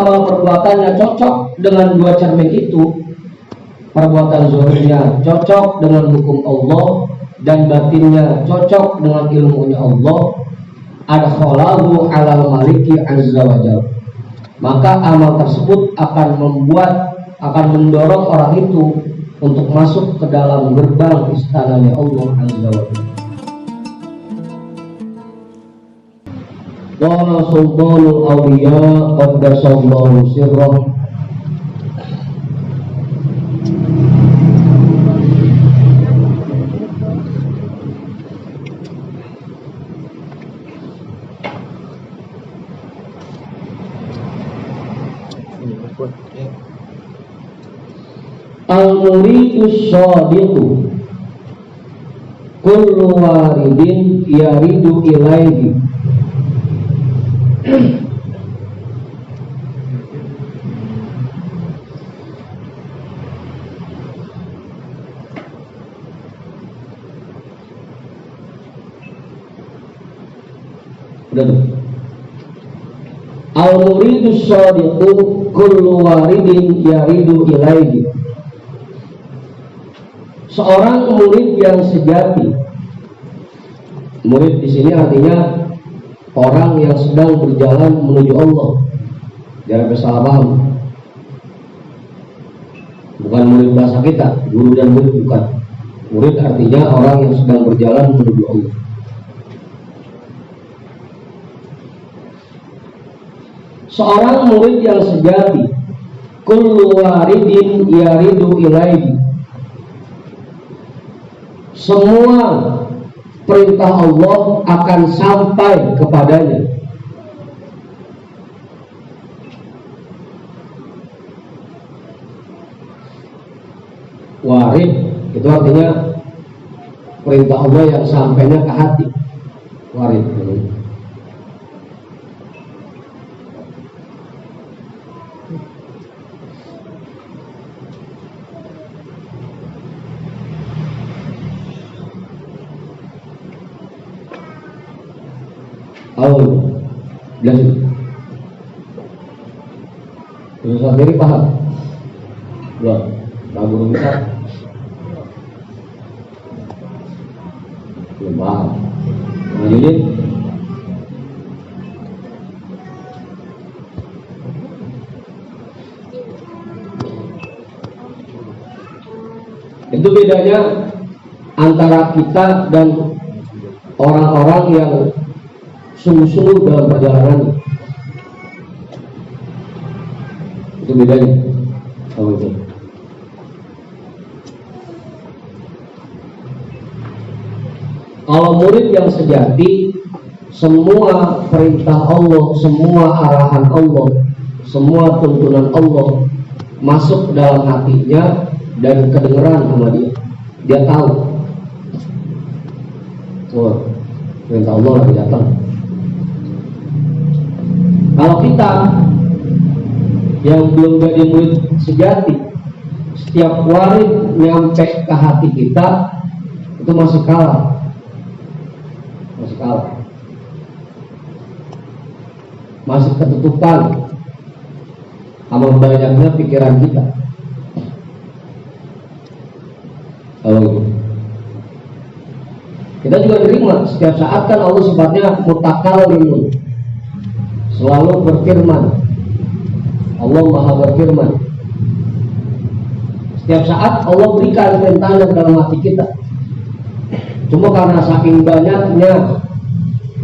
amal perbuatannya cocok dengan dua cermin itu, perbuatan zahirnya cocok dengan hukum Allah dan batinnya cocok dengan ilmunya Allah, adkhalahu alal maliki azza wa jalla, maka amal tersebut akan mendorong orang itu untuk masuk ke dalam gerbang istananya Allah azza wa jalla. Qala sultanul awliya qaddasallahu sirrah, al-muridus shadiqu kullu waridin yaridu ilaihi. Al-muridus shadiqu kullu waridin yaridu ilaihi. Seorang murid yang sejati. Murid di sini artinya orang yang sedang berjalan menuju Allah. Jangan salah paham. Bukan murid bahasa kita, guru dan murid bukan. Murid artinya orang yang sedang berjalan menuju Allah. Seorang murid yang sejati, kullu waridin yaridu ilaihi. Semua perintah Allah akan sampai kepadanya. Warid itu artinya perintah Allah yang sampainya ke hati. Warid. Jelas. Susah sendiri paham? Belum. Guru kita belum paham. Lanjutin. Itu bedanya antara kita dan orang-orang yang sungguh-sungguh dalam perjalanan. Itu bedanya. Oh, itu. Kalau murid yang sejati, semua perintah Allah, semua arahan Allah, semua tuntunan Allah masuk dalam hatinya dan kedengeran sama dia. Dia tahu. Oh, perintah Allah lagi datang. Kalau kita yang belum jadi murid sejati, setiap warid nyampe ke hati kita itu masih kalah, masih ketutupan sama banyaknya pikiran kita. Kita juga terima setiap saat kan Allah sifatnya mutakallimun, selalu berfirman. Allah maha berfirman. Setiap saat Allah berikan perintah dalam hati kita. Cuma karena saking banyaknya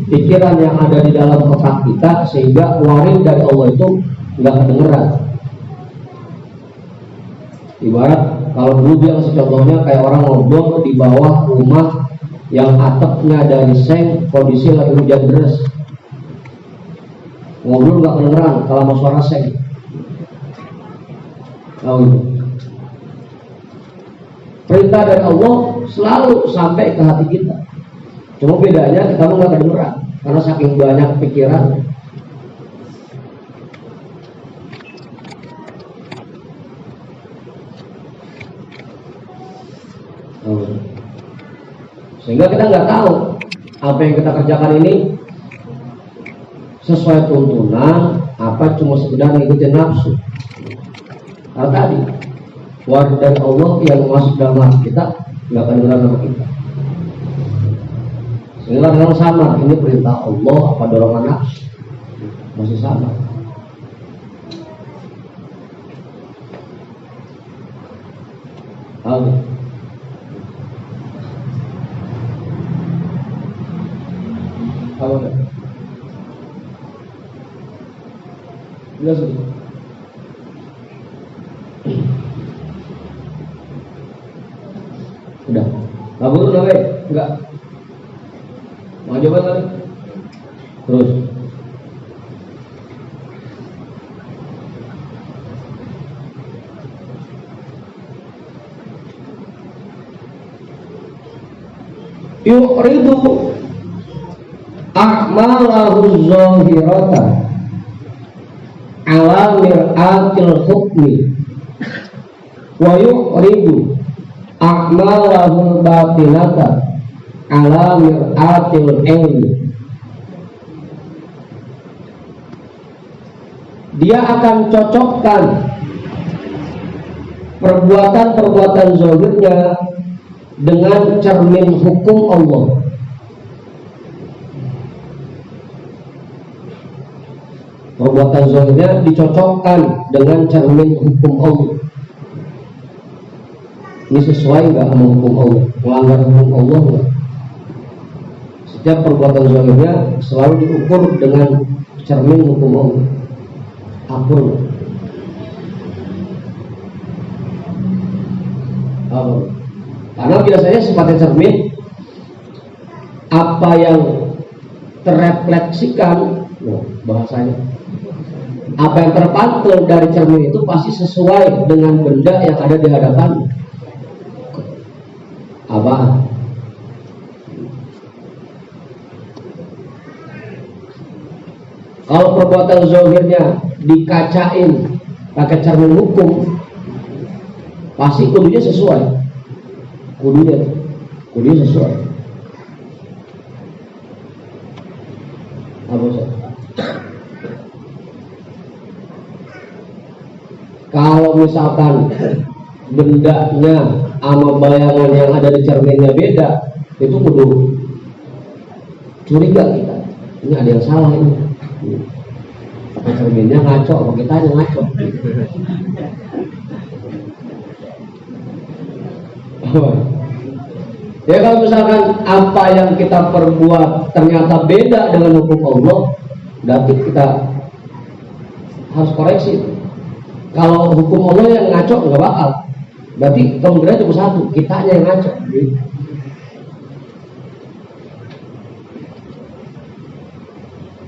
pikiran yang ada di dalam otak kita, sehingga warid dari Allah itu nggak kedengeran. Ibarat kalau dulu bilang contohnya kayak orang ngobrol di bawah rumah yang atapnya dari seng, kondisi lagi hujan deras. Ngobrol nggak kedengeran kalau mau suara seng. Perintah dari Allah selalu sampai ke hati kita. Cuma bedanya kita nggak kedengeran karena saking banyak pikiran. Sehingga kita nggak tahu apa yang kita kerjakan ini sesuai tuntunan Apa cuma sekedar ngikutin nafsu? Nah, tadi waris dari Allah yang masuk dalam hati kita nggak akan gerak sama kita. Sehingga dengan sama, ini perintah Allah apa dorongan nafsu? Masih sama. Amin. Amin. Jelas itu. Udah. Kabur udah baik? Enggak. Mau coba lagi? Terus. Yu'ridu a'malahu zahirata ala mir'atil hukmi wa yu'ridu a'malahu batinata ala mir'atil ilmi. Dia akan cocokkan perbuatan-perbuatan zahirnya dengan cermin hukum Allah. Perbuatan zahirnya dicocokkan dengan cermin hukum Allah. Ini sesuai nggak sama hukum Allah? Melanggar hukum Allah nggak? Setiap perbuatan zahirnya selalu diukur dengan cermin hukum Allah. Akur. Karena biasanya sifatnya cermin, apa yang terrefleksikan, bahasanya, apa yang terpantul dari cermin itu pasti sesuai dengan benda yang ada di hadapan. Apa? Kalau perbuatan zahirnya dikacain pakai cermin hukum, pasti kudunya sesuai. Kudunya sesuai. Apa sih? Kalau misalkan bendanya sama bayangan yang ada di cerminnya beda, itu kudu curiga kita. Ini ada yang salah ini. Apa cerminnya ngaco, apa kita yang ngaco? Ya kalau misalkan apa yang kita perbuat ternyata beda dengan hukum Allah, berarti kita harus koreksi. Kalau hukum Allah yang ngaco nggak bakal, berarti kemungkinan cuma satu, kitanya yang ngaco.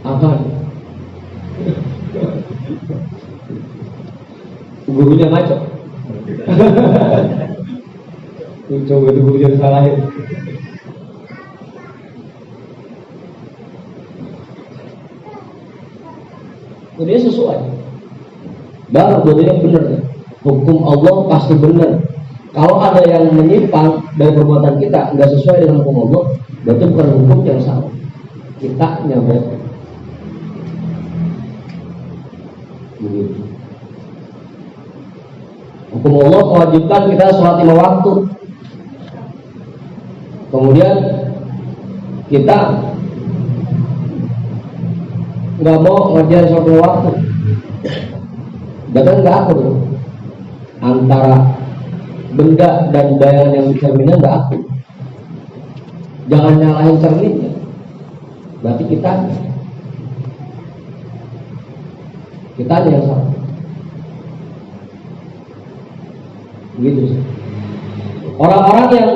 Apa? Gurunya ngaco. Coba itu gurunya disalahin. Dia sesuai. Baru dua-duanya benar. Hukum Allah pasti benar. Kalau ada yang menyimpang dari perbuatan kita nggak sesuai dengan hukum Allah, berarti bukan hukum yang salah. Kitanya berarti. Begitu. Hukum Allah mewajibkan kita sholat 5 waktu. Kemudian kita nggak mau ngerjain sholat 5 waktu. Bahkan nggak akur antara benda dan bayangan yang cerminnya nggak akur. Jangan nyalahin cerminnya. Berarti kita yang salah. Begitu sih. Orang-orang yang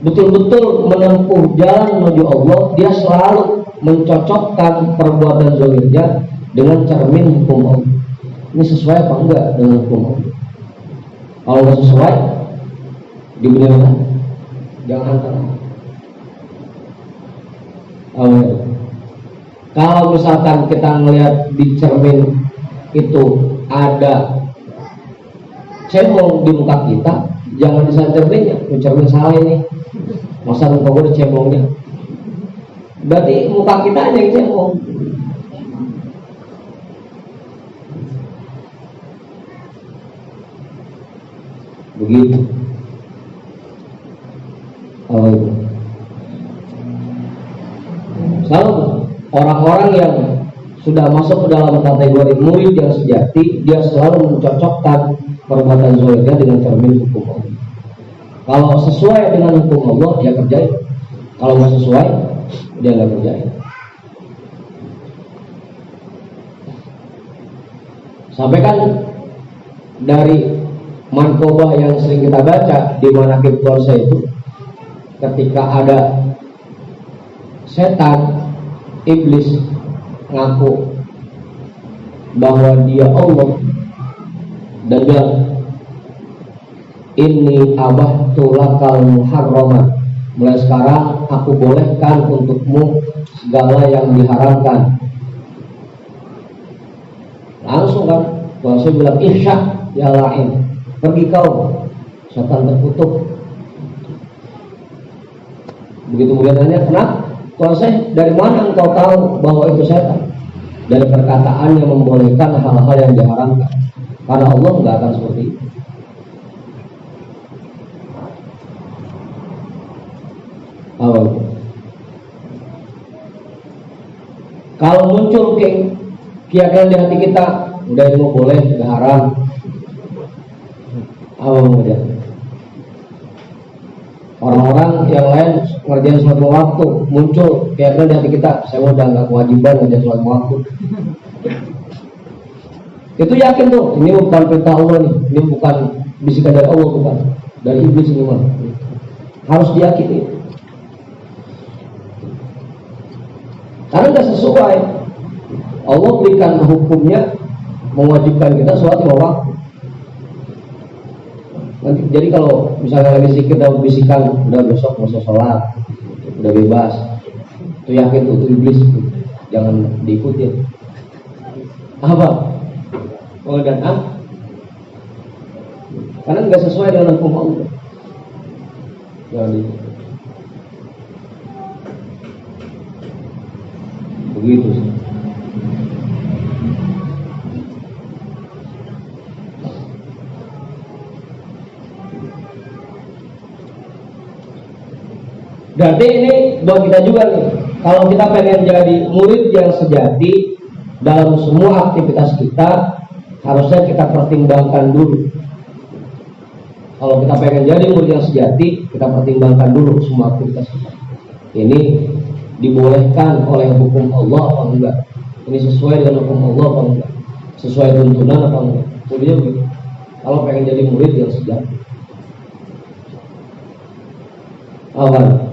betul-betul menempuh jalan menuju Allah, dia selalu mencocokkan perbuatan zahirnya dengan cermin hukum Allah. Ini sesuai apa enggak dengan hukum Allah? Kalau nggak sesuai, dibenarkan. Jangan hantar. Kalau misalkan kita ngelihat di cermin itu ada cemong di muka kita, jangan disalahin cerminnya. Cermin salah ini, masa muka gue ada cemongnya? Berarti muka kita aja yang cemong. Begitu. Selalu orang-orang yang sudah masuk ke dalam kategori murid yang sejati, dia selalu mencocokkan perbuatan zahirnya dengan cermin hukum Allah. Kalau sesuai dengan hukum Allah, dia kerjain. Kalau nggak sesuai, dia nggak kerjain. Sampai kan dari manqobah yang sering kita baca di manaqib Qursa itu, ketika ada setan, iblis ngaku bahwa dia Allah dan bilang, ini abahtu lakal muharraman, mulai sekarang aku bolehkan untukmu segala yang diharamkan. Langsung kan Tuhan saya bilang, ihsyak ya la'in, pergi kau setan terkutuk. Begitu kemudian nanya, kenapa? Tuhan saya, dari mana engkau tahu bahwa itu setan? Dari perkataan yang membolehkan hal-hal yang diharamkan. Karena Allah nggak akan seperti itu. Kalau muncul keyakinan di hati kita, udah itu mau boleh, nggak haram. Kemudian orang-orang yang lain ngerjain sholat waktu, muncul keyakinan di hati kita, saya udah nggak kewajiban ngerjain sholat waktu. Itu yakin tuh, ini bukan perintah Allah nih, ini bukan bisikan dari Allah, bukan dari iblis ini mah. Harus diyakini. Karena nggak sesuai. Allah berikan hukumnya mewajibkan kita sholat lima waktu. Nanti, jadi kalau misalnya lagi sikit dapat bisikan, udah besok nggak usah sholat, udah bebas, itu yakin itu iblis, jangan diikuti. Apa? Oh dan karena nggak sesuai dengan hukum Allah. Jangan diikuti. Begitu sih. Berarti ini buat kita juga nih, kalau kita pengen jadi murid yang sejati dalam semua aktivitas kita, harusnya kita pertimbangkan dulu. Kalau kita pengen jadi murid yang sejati, kita pertimbangkan dulu semua aktivitas kita. Ini dibolehkan oleh hukum Allah apa enggak? Ini sesuai dengan hukum Allah apa enggak? Sesuai tuntunan apa enggak? Jadi begitu. Kalau pengen jadi murid yang sejati, apa?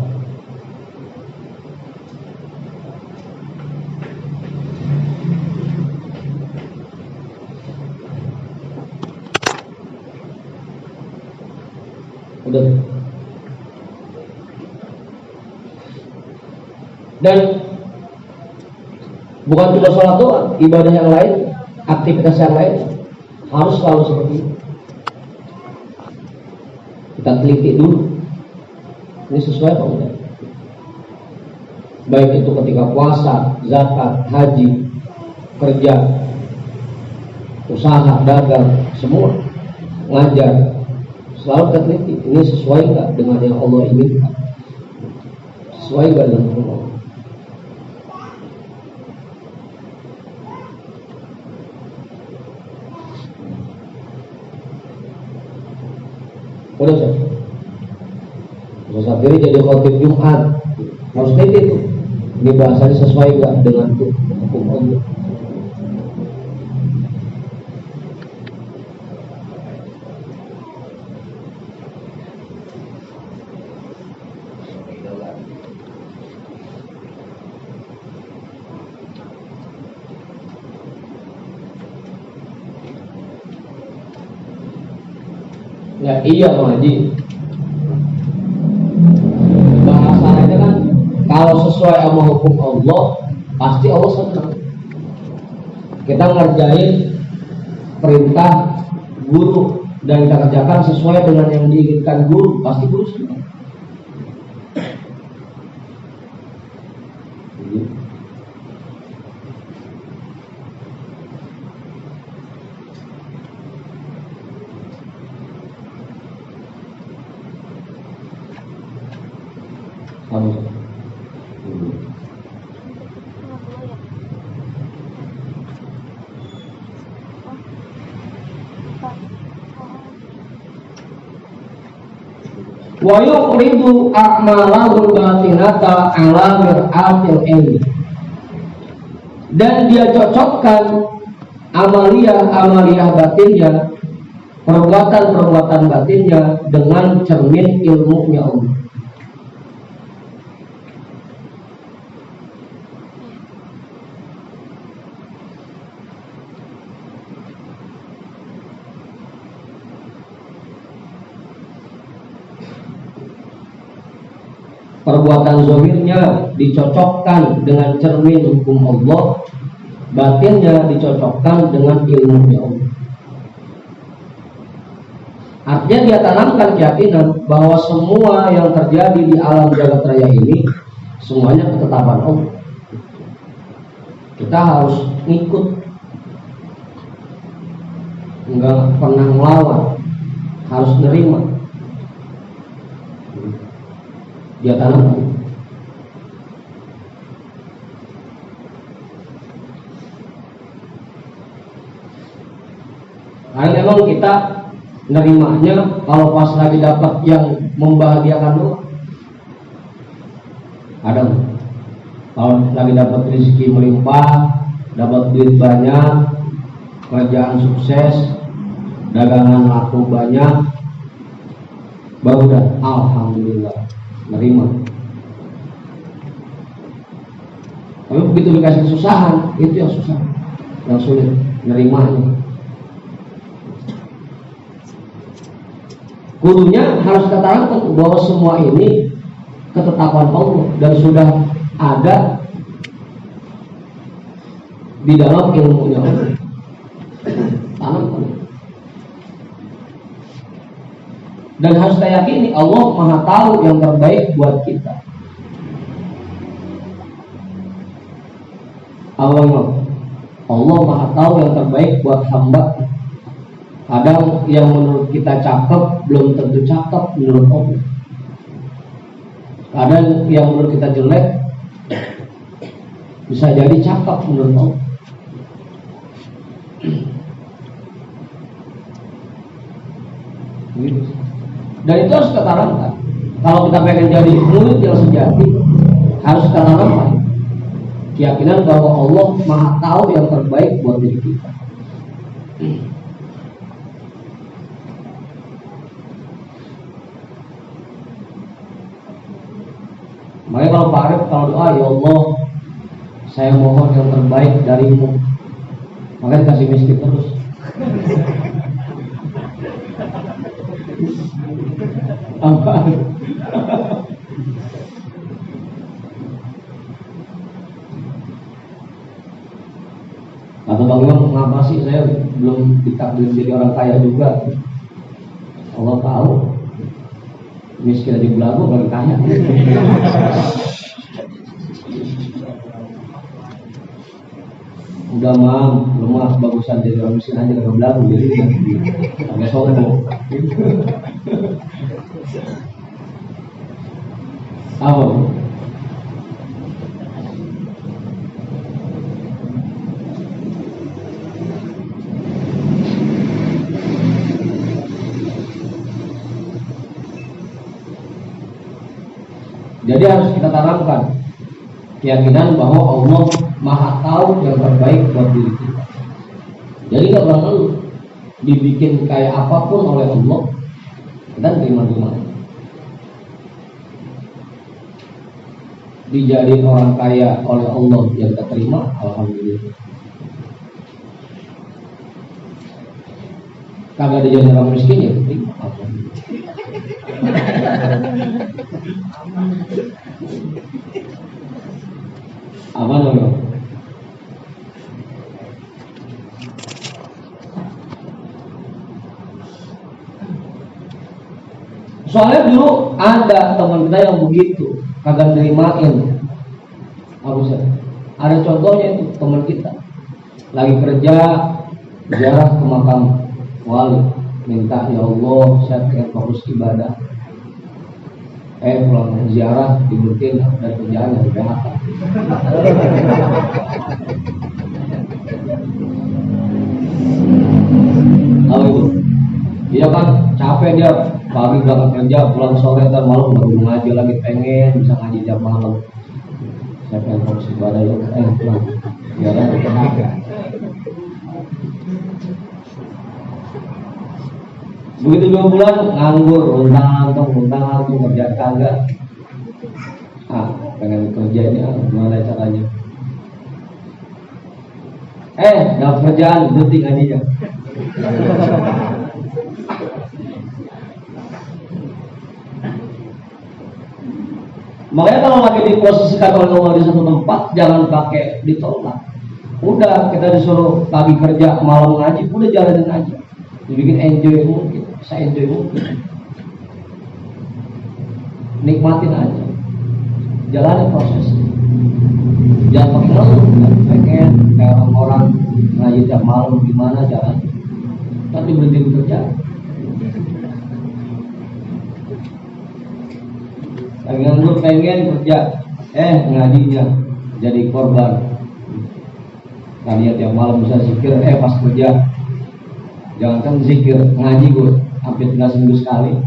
Udah. Dan bukan cuma sholat doang, ibadah yang lain, aktivitas yang lain harus selalu seperti itu. Kita teliti dulu, ini sesuai apa enggak? Baik itu ketika puasa, zakat, haji, kerja, usaha, dagang, semua, ngajar, selalu kita teliti, ini sesuai enggak dengan yang Allah inginkan? Sesuai enggak dengan Allah? Udah sih. Ustaz Firi jadi khotib Jumat, harus teliti itu. Ini bahasanya sesuai enggak dengan hukum Allah? Ya iya Pak Haji, bahasanya kan kalau sesuai sama hukum Allah pasti Allah senang. Kita ngerjain perintah guru dan kita kerjakan sesuai dengan yang diinginkan guru, pasti guru senang. Harus. Wa yuqridu a'malahul batinata ala mir'atil ilmi, dan dia cocokkan amaliyah batinnya, perbuatan batinnya dengan cermin ilmunya Allah. Perbuatan zahirnya dicocokkan dengan cermin hukum Allah, batinnya dicocokkan dengan ilmunya Allah. Artinya dia tanamkan keyakinan bahwa semua yang terjadi di alam jagat raya ini semuanya ketetapan Allah. Kita harus ngikut, enggak pernah melawan, harus nerima. Dia tanamkan. Karena memang kita nerimanya kalau pas lagi dapat yang membahagiakan doang. Ada. Kalau lagi dapat rezeki melimpah, dapat duit banyak, kerjaan sukses, dagangan laku banyak, baru dah alhamdulillah nerima. Tapi begitu dikasih kesusahan, itu yang susah, yang sulit nerimanya. Gurunya harus katakan bahwa semua ini ketetapan Allah dan sudah ada di dalam ilmunya Allah. Tanamkan. Dan harus kita yakini Allah Maha tahu yang terbaik buat kita. Allah Maha tahu yang terbaik buat hamba. Kadang yang menurut kita cakep belum tentu cakep menurut Allah. Kadang yang menurut kita jelek bisa jadi cakep menurut Allah. Dan itu harus kita tanamkan. Kalau kita pengen jadi murid yang sejati, harus kita tanamkan keyakinan bahwa Allah Maha tahu yang terbaik buat diri kita. Makanya kalau Pak Arif kalau doa, ya Allah, saya mohon yang terbaik darimu, makanya kasih miskin terus. Apa? Atau Bang Imam, kenapa sih saya belum ditakdir jadi orang kaya juga? Allah tahu, miskin di belagu orang kaya. Udah mam, lemah, bagusan jadi orang miskin aja kalau belagu jadi agak sombong. Apa? Jadi harus kita tanamkan keyakinan bahwa Allah Maha tahu yang terbaik buat diri kita. Jadi nggak perlu dibikin kayak apapun oleh Allah, dan terima-terima. Dijadiin orang kaya oleh Allah yang kita terima, alhamdulillah. Kagak dijadiin orang miskin ya terima, alhamdulillah. Apa namanya? Soalnya dulu ada teman kita yang begitu, kagak nerimain. Ada contohnya itu teman kita lagi kerja ziarah ke makam wali, minta ya Allah saya pengen fokus ibadah. Pulang ziarah dibutuhin dari kerjaan dari PHK. Tahu itu? Iya kan, capek dia pagi berangkat kerja, pulang sore dan malam baru ngaji lagi, pengen bisa ngaji jam malam. Saya pengen fokus ibadah itu, pulang ziarah dari PHK. Begitu 2 bulan nganggur, undang-undang kerja kagak. Pengen kerja ini, gimana caranya? Dapat kerjaan, berhenti ngajinya. Makanya kalau lagi diposisikan oleh Allah di satu tempat, jangan pakai ditolak. Udah kita disuruh pagi kerja, malam ngaji, udah jalanin aja. Dibikin enjoy mungkin, saya enjoy mungkin. Nikmatin aja, jalanin prosesnya. Jangan pakai ngeluh, pengen kayak orang-orang ngaji tiap malam gimana jalan, tapi berhenti bekerja. Lagi nganggur pengen kerja, ngajinya jadi korban. Tadinya tiap malam bisa zikir, pas kerja jangankan zikir, ngaji gue hampir tinggal seminggu sekali.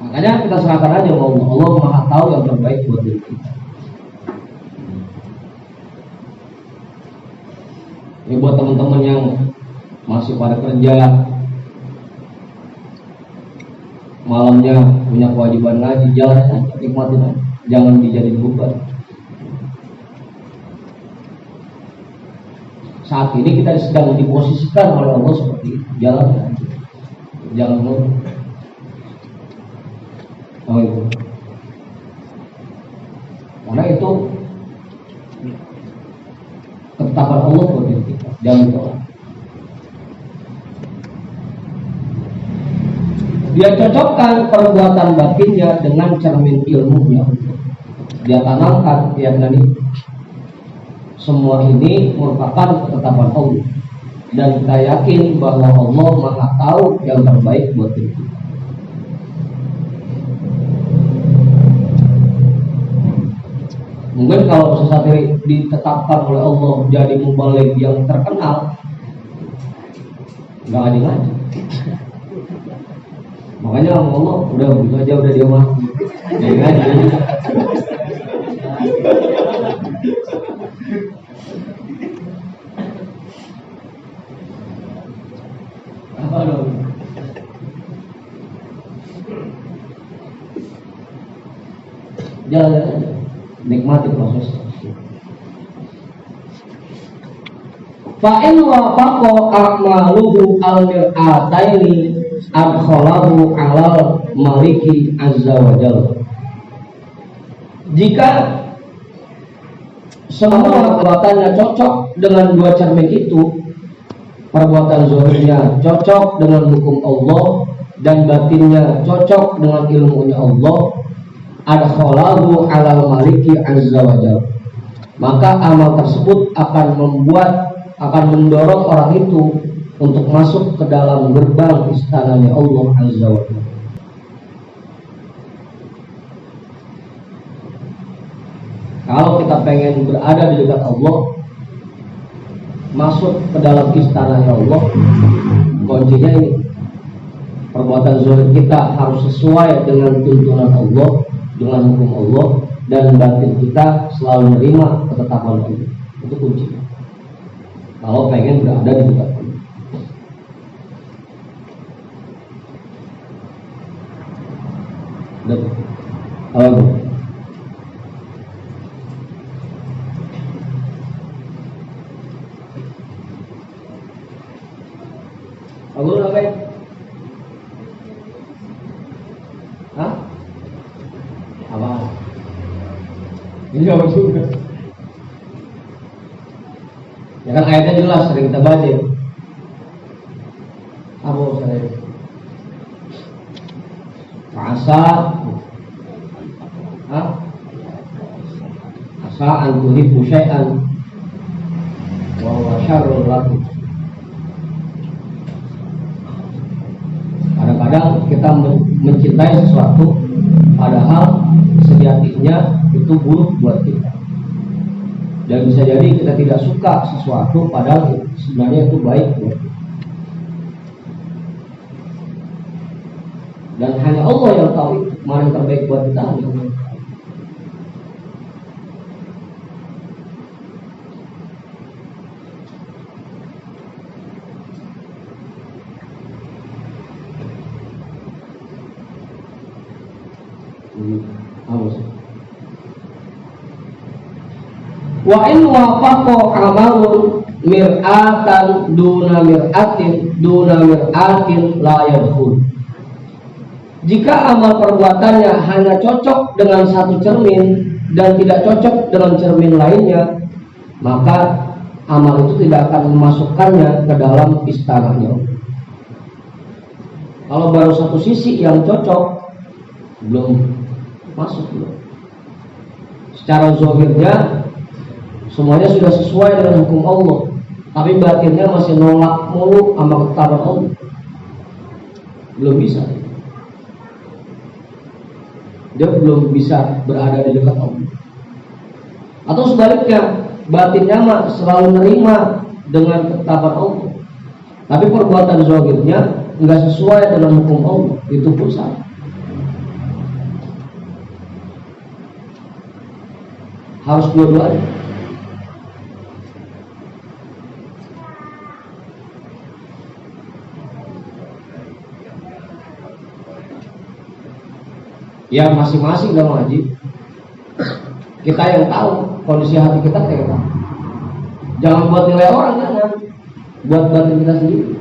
Makanya kita serahkan aja sama Allah. Allah Maha tahu yang terbaik buat diri kita. Ini buat teman-teman yang masih pada kerja, malamnya punya kewajiban ngaji, jalan aja, nikmatin aja, jangan dijadiin beban. Saat ini kita sedang diposisikan oleh Allah seperti itu, jalan aja, jangan mundur. Itu. Karena itu ketetapan Allah buat diri kita, jangan ditolak. Dia cocokkan perbuatan batinnya dengan cermin ilmunya. Dia tanamkan keyakinan itu. Semua ini merupakan ketetapan Allah, dan kita yakin bahwa Allah Maha tahu yang terbaik buat diri kita. Mungkin kalau sesuatu ditetapkan oleh Allah jadi mubaligh yang terkenal, nggak ngaji. Makanya Allah udah begitu aja, udah dia mah ngaji. Apa dong? Jalan aja, nikmati proses. Fa'in wafaqa a'maluhu al-mir'ataini adkhalahu alal maliki azza wa jalla. Jika semua perbuatannya cocok dengan 2 cermin itu, perbuatan zahirnya cocok dengan hukum Allah dan batinnya cocok dengan ilmunya Allah, adkhalahu alal maliki azza wa jalla, maka amal tersebut akan mendorong orang itu untuk masuk ke dalam gerbang istananya Allah azza wa jalla. Kalau kita pengen berada di dekat Allah, masuk ke dalam istananya Allah, kuncinya ini, perbuatan zahir kita harus sesuai dengan tuntunan Allah, dengan hukum Allah, dan batin kita selalu menerima ketetapan Allah. Itu kuncinya kalau pengen berada di dekat Allah. Aku ngapain? Hah? Apa? Ini apa juga? Ya kan ayatnya jelas, sering kita baca. Apa saya? Asa, asa antuhibu syai'an syarrun lakum. Kadang-kadang kita mencintai sesuatu padahal sejatinya itu buruk buat kita. Dan bisa jadi kita tidak suka sesuatu padahal sebenarnya itu baik buat kita. Dan hanya Allah yang tahu itu, mana yang terbaik buat kita. Wa in wafaqa amalun mir'atan duna mir'atin la yadkhul. Jika amal perbuatannya hanya cocok dengan satu cermin dan tidak cocok dengan cermin lainnya, maka amal itu tidak akan memasukkannya ke dalam istananya. Kalau baru satu sisi yang cocok, belum masuk belum. Secara zahirnya semuanya sudah sesuai dengan hukum Allah, tapi batinnya masih nolak mulu sama ketetapan Allah. Belum bisa. Dia belum bisa berada di dekat Allah. Atau sebaliknya, batinnya mah selalu nerima dengan ketetapan Allah, tapi perbuatan zahirnya enggak sesuai dengan hukum Allah. Itu pun salah. Harus dua-duanya. Ya masing-masing dalam haji kita yang tahu kondisi hati kita kayak apa. Jangan buat nilai orang, jangan buat batin kita sendiri.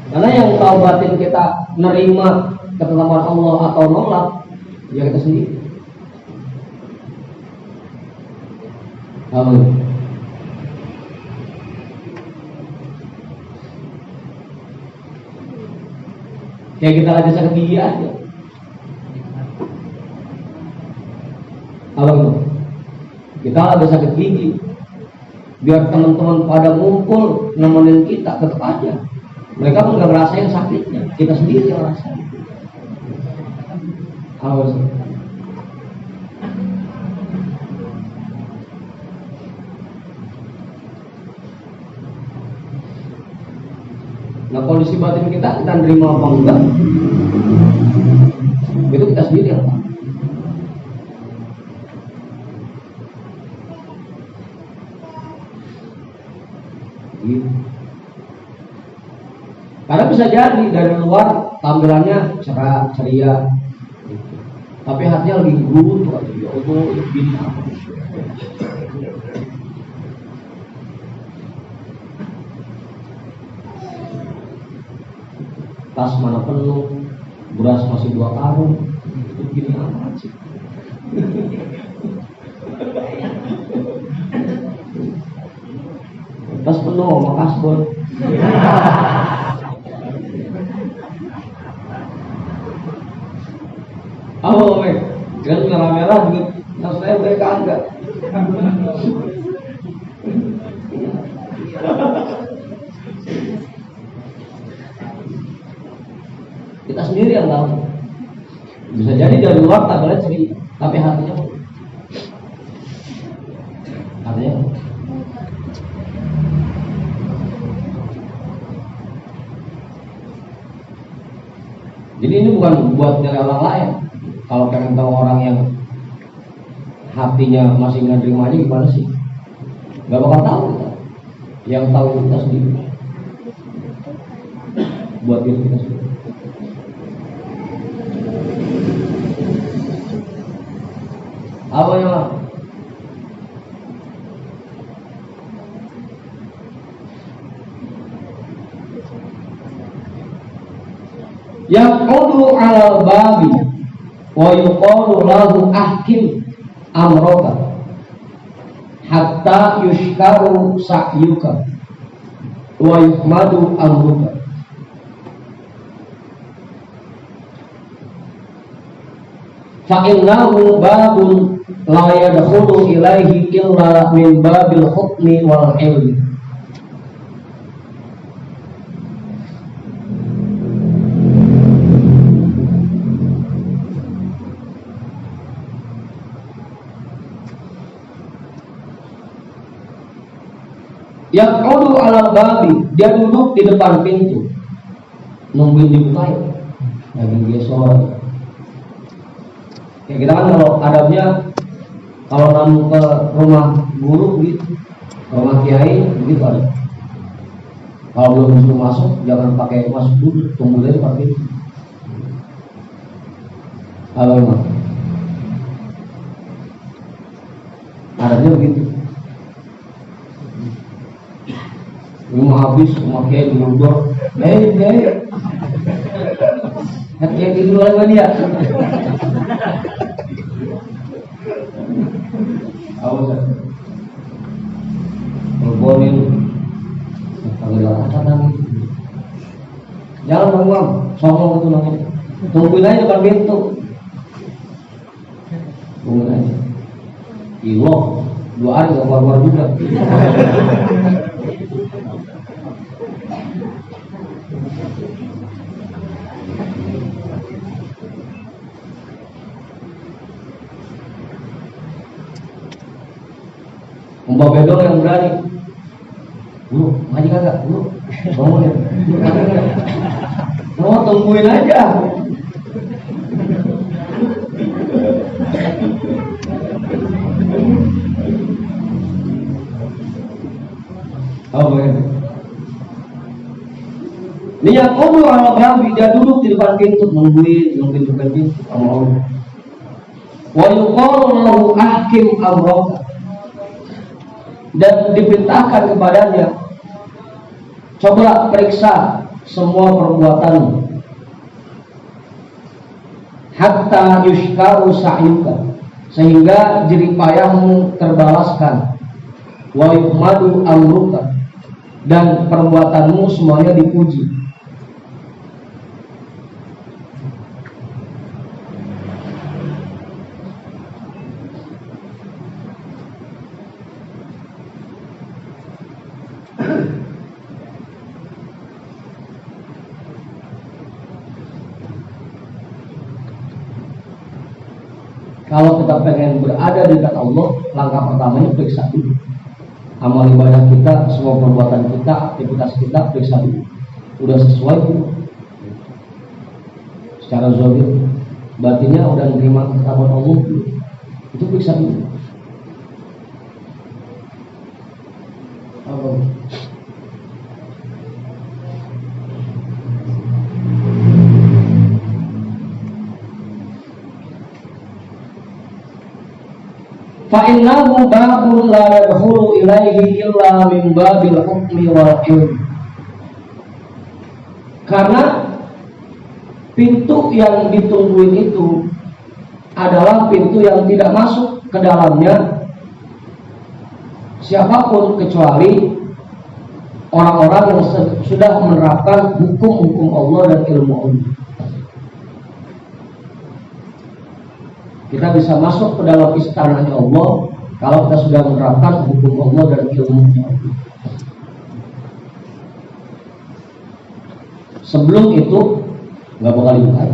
Karena yang tahu batin kita nerima ketetapan Allah atau nolak, ya kita sendiri. Amin. Kayak kita aja sakit gigi aja. Kalau kita ada sakit gigi, biar teman-teman pada ngumpul nemenin kita, tetap aja mereka pun nggak ngerasain sakitnya, kita sendiri yang ngerasain. Awas. Nah kondisi batin kita nerima apa enggak, itu kita sendiri yang tahu. Karena bisa jadi dari luar tampilannya cerah, ceria, tapi hatinya lagi guntur aja. Ya Allah, ini apa? Tas mana penuh, beras masih 2 karung, itu gini amat sih. Tas penuh sama kasbon. Oh, jangan merah-merah juga. Nah, saya mereka enggak. Kita sendiri yang tahu. Bisa jadi dari luar tampilannya ceria, tapi hatinya jadi ini bukan buat nyari orang lain. Kalau pengen tahu orang yang hatinya masih nggak terimanya gimana sih? Gak bakal tahu kita. Yang tahu kita sendiri. Buat diri kita sendiri. Apa yang yaqudu 'alal babi wa yuqalu lahu ahkim amraka hatta yushkaru sa'yuka wa yuhmadu amruka. Fa innahu babun la yadkhulu ilaihi illa min babil hukmi wal ilmi Yaqudu ala babi, dia duduk di depan pintu, nungguin dibukain. Lagi dia sore. Ya kita kan kalau adabnya kalau namu ke rumah guru gitu, rumah kiai begitu ada. Kalau belum disuruh masuk, jangan pakai masuk dulu, tunggu dulu depan pintu. Kalau memang adabnya begitu. Rumah habis, rumah kiai dulu, kiai tidur lagi dia. Awas, berbolin, panggil atasan. Jangan ngomong, songong itu namanya. Tungguin aja depan pintu. Tungguin aja. Ilo, 2 hari gak keluar juga. Mbak Bedong yang berani, guru, ngaji kagak, guru, ngomong ya, oh tungguin aja. Oh boleh. Niat kudu ala babi, dia duduk di depan pintu, nungguin depan pintu sama Allah. Wa yuqalu lahu ahkim amraka, dan diperintahkan kepadanya, coba periksa semua perbuatanmu, hatta yushkaru sa'yuka, sehingga jerih payahmu terbalaskan, wa yuhmadu amruka, dan perbuatanmu semuanya dipuji. Kalau kita pengen berada di dekat Allah, langkah pertamanya periksa dulu amal ibadah kita, semua perbuatan kita, aktivitas kita, periksa dulu. Udah sesuai belum? Secara zahir, batinnya udah menerima ketetapan Allah belum? Itu periksa dulu. Apa? Fa'innahu babun la yadkhulu ilaihi illa min babil hukmi wal ilm. Karena pintu yang ditungguin itu adalah pintu yang tidak masuk ke dalamnya siapapun kecuali orang-orang yang sudah menerapkan hukum-hukum Allah dan ilmu Allah. Kita bisa masuk ke dalam istananya Allah kalau kita sudah menerapkan hukum Allah dan ilmunya Allah. Sebelum itu nggak bakal dibuka.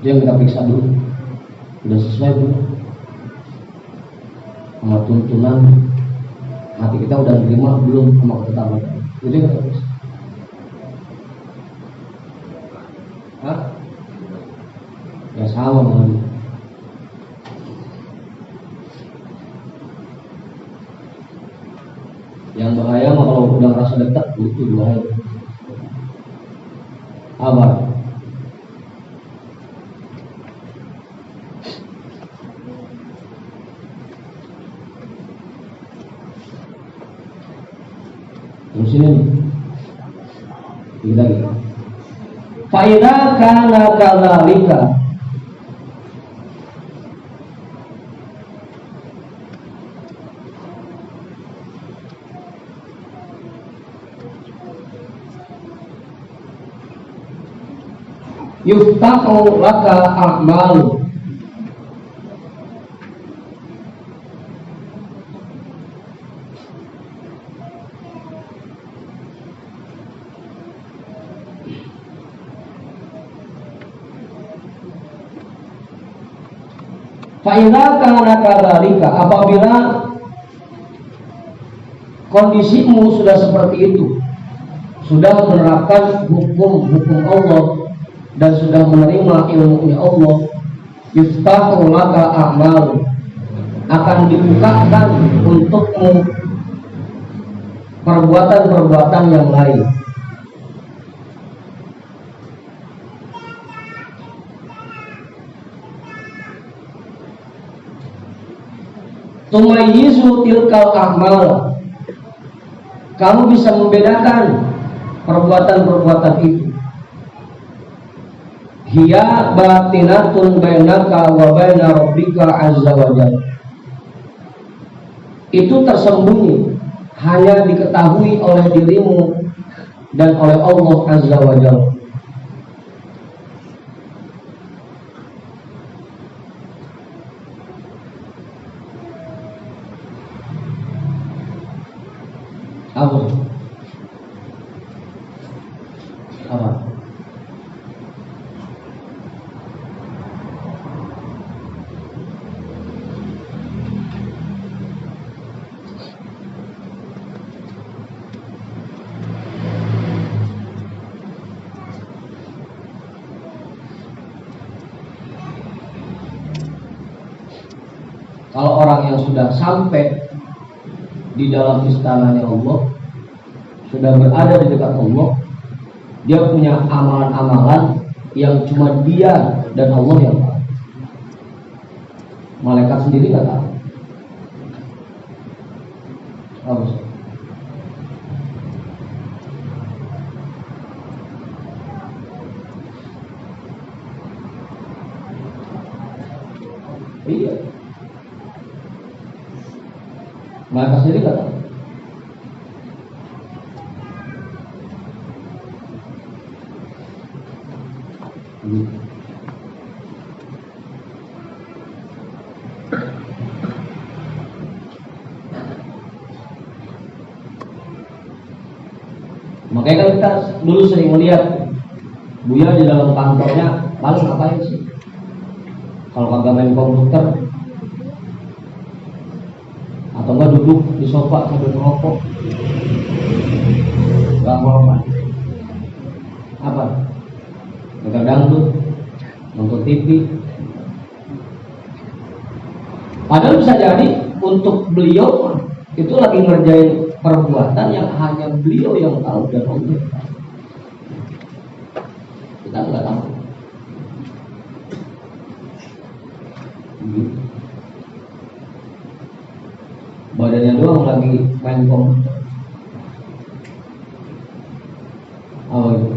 Dia kita periksa dulu, udah sesuai belum sama tuntunan hati kita, udah terima belum sama ketetapan. Jadi nggak periksa. Hah? Ya sama banget. Yang bahaya mah kalau udah ngerasa dekat, itu bahaya. Abar. Terus ini kita lihat. Fa'idha kana kadzalika, yuftahu laka a'malu, Fa idza kana kadzalika, apabila kondisimu sudah seperti itu, sudah menerapkan hukum-hukum Allah dan sudah menerima ilmunya Allah, yuftahu laka a'mal, akan dibukakan untukmu perbuatan-perbuatan yang lain. Tumayyizu tilkal a'mal, kamu bisa membedakan perbuatan-perbuatan itu. Hiya batinatun bainaka wa baina rabbika azza wa jalla, itu tersembunyi, hanya diketahui oleh dirimu dan oleh Allah azza wa jalla. Apa? Kalau orang yang sudah sampai di dalam istananya Allah, sudah berada di dekat Allah, dia punya amalan-amalan yang cuma dia dan Allah yang tahu. Malaikat sendiri nggak tahu. Apa sih? Iya. Malaikat sendiri nggak tahu. Makanya kan kita dulu sering melihat Buya di dalam kantornya paling ngapain sih? Kalau kagak main komputer atau enggak duduk di sofa sambil merokok, nggak apa-apa. Apa? Dengar dangdut, nonton TV. Padahal bisa jadi untuk beliau itu lagi ngerjain perbuatan yang hanya beliau yang tahu dan Allah tahu. Kita nggak tahu. Badannya doang lagi main komputer. Apa itu?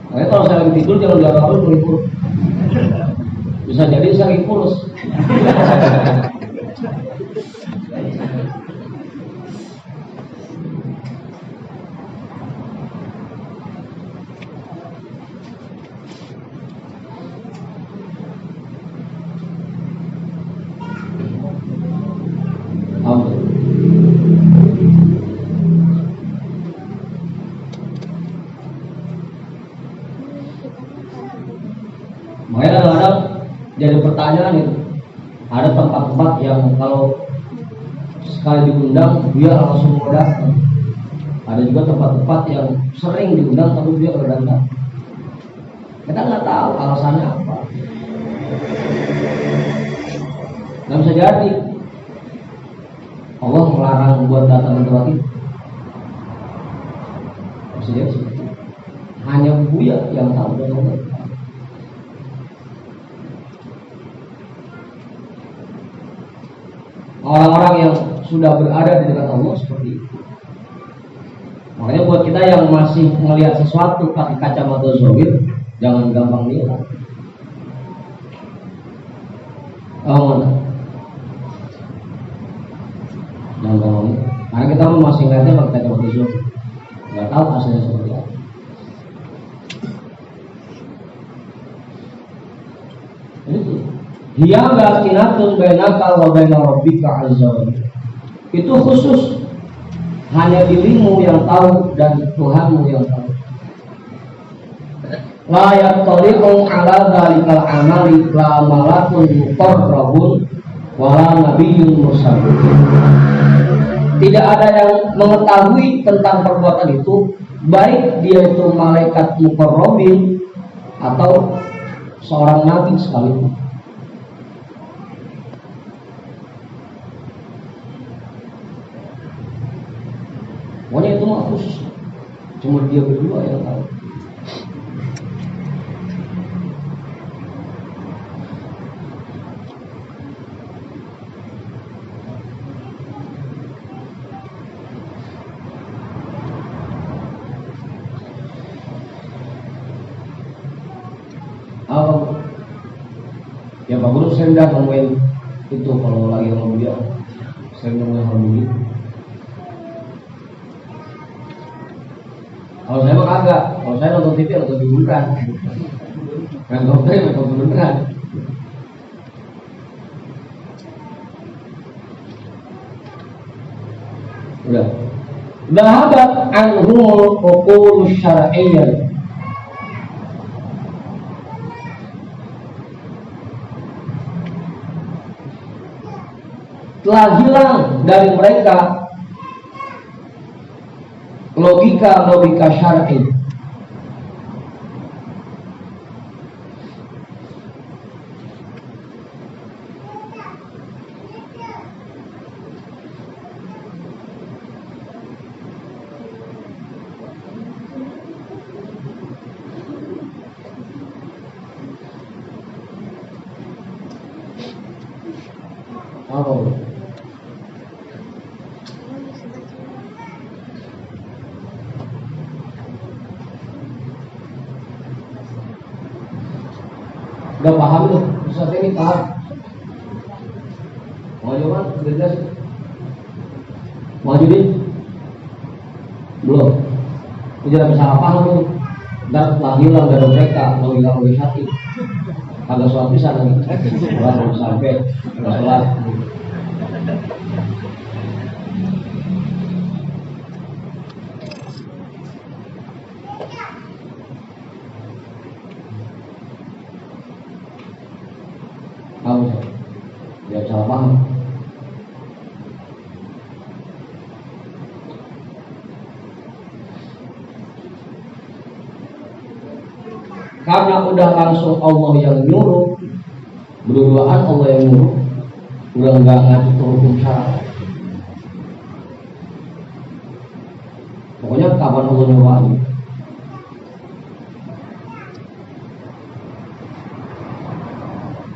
Makanya kalau saya lagi tidur jangan diapa-apain melipur. Bisa jadi saya lagi kurus. Makanya kadang-kadang jadi pertanyaan itu, ada tempat-tempat yang kalau sekali diundang dia langsung mau datang. Ada juga tempat-tempat yang sering diundang tapi dia nggak datang. Kita nggak tahu alasannya apa. Nggak bisa jadi Allah melarang buat datang ke tempat itu. Bisa jadi seperti itu. Hanya Buya yang tahu dan Allah. Orang-orang yang sudah berada di dekat Allah seperti itu. Makanya buat kita yang masih melihat sesuatu pakai kacamata zahir, jangan gampang nilai. Jangan gampang. Karena kita masih ngeliatnya pakai kacamata zahir, nggak tahu hasilnya seperti apa. Itu. Dia batinatun bainaka wa baina rabbika azza wa jalla. Itu khusus hanya dirimu yang tahu dan Tuhanmu yang tahu. la yattali'u ala dzalikal amali la malakun muqarrabun wala nabiyyun mursalun. Tidak ada yang mengetahui tentang perbuatan itu, baik dia itu malaikat muqarrabin atau seorang nabi sekalipun. Pokoknya itu mah khusus, cuma dia berdua yang tahu. Ya Pak Guru, saya udah ngomongin itu kalau lagi ngomong dia, saya ngomongin hal ini. Kalau saya mah kagak, kalau saya nonton TV nonton di beneran, nonton beneran. Udah. Dhahabat anhumul uqul syar'iyyah. Telah hilang dari mereka logika syar'i. Oh. Gak paham tuh, Ustaz ini paham. Mau coba, jelas. Mau jadi? Belum. Tidak bisa paham tuh. Dan telah hilang dari mereka logika syar'i. Agak sholat bisa lagi. Baru sampai nggak sholat. Kamu dia salah paham. Karena udah langsung Allah yang nyuruh, berdua-duaan Allah yang nyuruh, udah nggak ngaji ke hukum syara. Pokoknya kapan Allah nyuruh aja.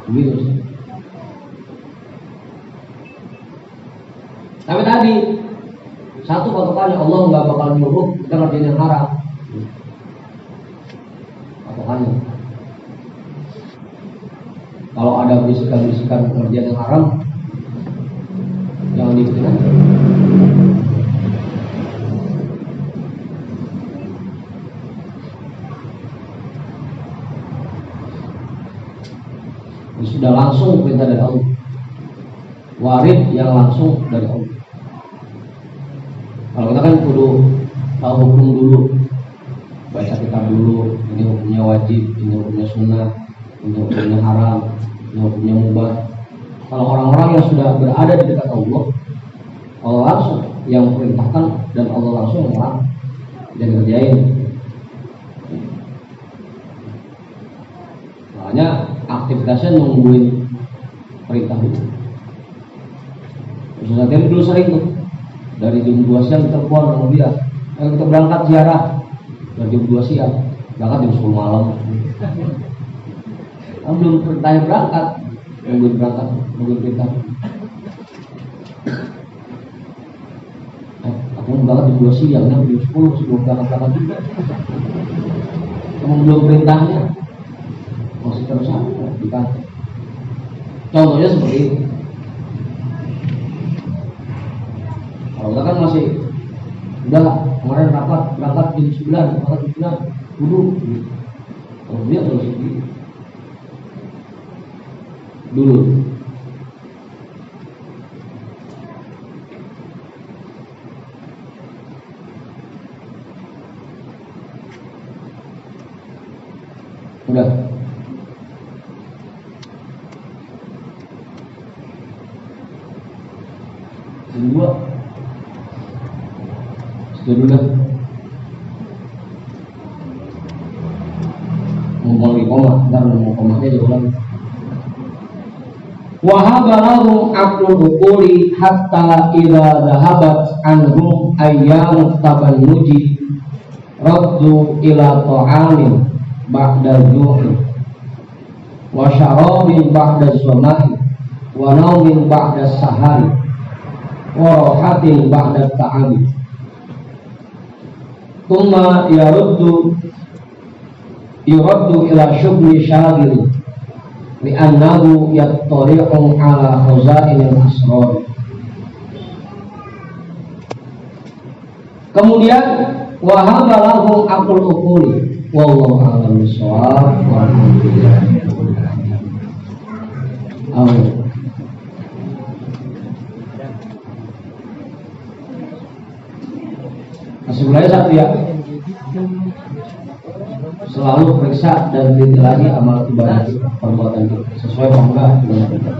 Gitu sih. Tapi tadi satu patokannya Allah nggak bakal nyuruh kita ngerjain yang haram. Patokannya. Kalau ada bisikan-bisikan pengerjaan yang haram, jangan diikutin aja. Sudah langsung perintah dari Allah, warid yang langsung dari Allah. Kalau kita kan kudu tahu hukum dulu, baca kitab dulu, ini hukumnya wajib, ini hukumnya sunnah, ini hukumnya haram, ini hukumnya mubah. Kalau orang-orang yang sudah berada di dekat Allah, Allah langsung yang perintahkan dan Allah langsung yang larang dan kerjain. Makanya aktivitasnya nungguin perintah itu. Ustaz Temi dulu sering tuh dari jam 2 siang telepon sama dia, kita berangkat ziarah. Dari jam 2 siang berangkat jam 10 malam. Belum perintahnya berangkat, nungguin perintah. Aku berangkat jam 2 siang, jam 10 masih belum berangkat juga. Emang belum perintahnya, masih terus di kantor. Contohnya seperti itu. Kalau kita kan masih udah kemarin berangkat jam 9, berangkat jam 9 duduk. Kalau dia terus gitu dulu. Udah. Kedua. Sudah dah. Ngomong di koma, ntar ngomong komanya jauh lagi. Wahabalahum aqlul uquli hatta idza dhahabat anhum ayyam tabannuji raddu ila ta'amin ba'da juhi wa syarabin ba'da zamani wa naumin ba'da sahari wa rahatin ba'da ta'abi thumma yuraddu ila syughli syagil li'annahu yattari'u ala khazainil asrar. Kemudian wahabalahum aqlul uquli wallahu a'lam bishawab walhamdulillah. Amin. Sebenarnya satu ya, selalu periksa dan teliti lagi amal ibadah perbuatan kita sesuai apa enggak dengan kita.